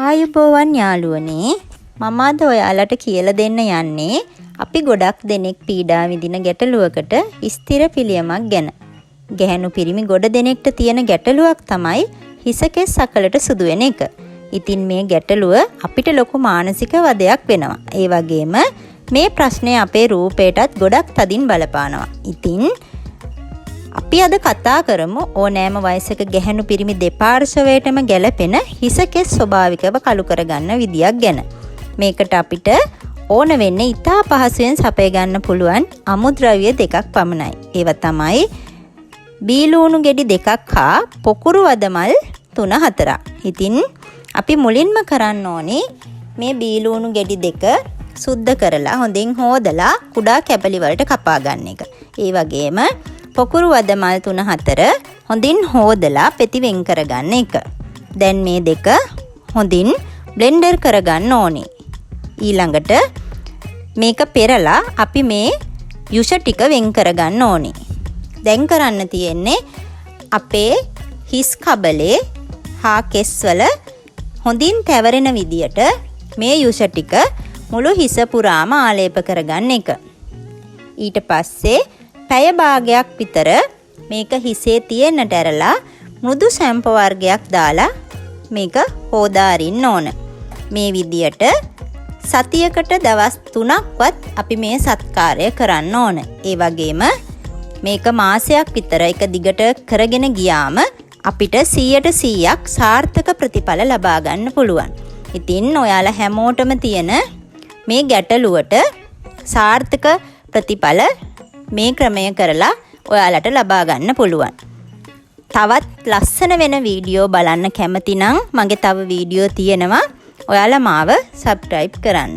ආයුබෝවන් යාළුවනේ මම අද ඔයාලට කියලා දෙන්න යන්නේ අපි ගොඩක් දෙනෙක් පීඩා විඳින ගැටලුවකට ස්ථිර පිළියමක් ගැන. ගැහැණු පිරිමි ගොඩ දෙනෙක්ට තියෙන ගැටලුවක් තමයි හිසකෙස් අකලට සුදු වෙන එක. ඉතින් මේ ගැටලුව අපිට ලොකු මානසික වදයක් වෙනවා. ඒ වගේම මේ ප්‍රශ්නේ අපේ රූපයටත් ගොඩක් තදින් බලපානවා. ඉතින් අපි අද කතා කරමු ඕනෑම වයසක ගැහැණු පිරිමි දෙපාර්ශවයටම ගැලපෙන හිසකෙස් ස්වභාවිකව කළු කරගන්න විදියක් ගැන. මේකට අපිට ඕන වෙන්නේ ඉතා පහසුවෙන් සපය ගන්න පුළුවන් අමුද්‍රව්‍ය දෙකක් පමණයි. ඒවා තමයි බීලූණු ගෙඩි දෙකක් හා පොකුරු වදමල් 3-4. ඉතින් අපි මුලින්ම කරන්න ඕනේ මේ බීලූණු ගෙඩි දෙක සුද්ධ කරලා හොඳින් හොදලා කුඩා කැබලි වලට කපා ගන්න එක. ඒ වගේම පොකුරු වදමල් 3-4 හොඳින් හොදලා පෙති වෙන් කරගන්න එක. දැන් මේ දෙක හොඳින් බ්ලෙන්ඩර් කරගන්න ඕනේ. ඊළඟට මේක පෙරලා අපි මේ යුෂ ටික වෙන් කරගන්න ඕනේ. දැන් කරන්න තියෙන්නේ අපේ හිස් කබලේ හා කෙස්වල හොඳින් තැවරෙන විදියට මේ යුෂ ටික මුළු හිස පුරාම ආලේප කරගන්න එක. ඊට පස්සේ පැය භාගයක් විතර මේක හිසේ තියෙන්නට ඇරලා මෘදු සැම්ප වර්ගයක් දාලා මේක හොදා අරින්න ඕන. මේ විදියට සතියකට දවස් 3ක්වත් අපි මේ සත්කාරය කරන්න ඕන. ඒ වගේම මේක මාසයක් විතර එක දිගට කරගෙන ගියාම අපිට 100% සාර්ථක ප්‍රතිඵල ලබා ගන්න පුළුවන්. ඉතින් ඔයාලා හැමෝටම තියෙන මේ ගැටලුවට සාර්ථක ප්‍රතිඵල මේ ක්‍රමය කරලා ඔයාලට ලබා ගන්න පුළුවන්. තවත් ලස්සන වෙන වීඩියෝ බලන්න කැමති නම් මගේ තව වීඩියෝ තියෙනවා. ඔයාලා මාව සබ්ස්ක්‍රයිබ් කරන්න.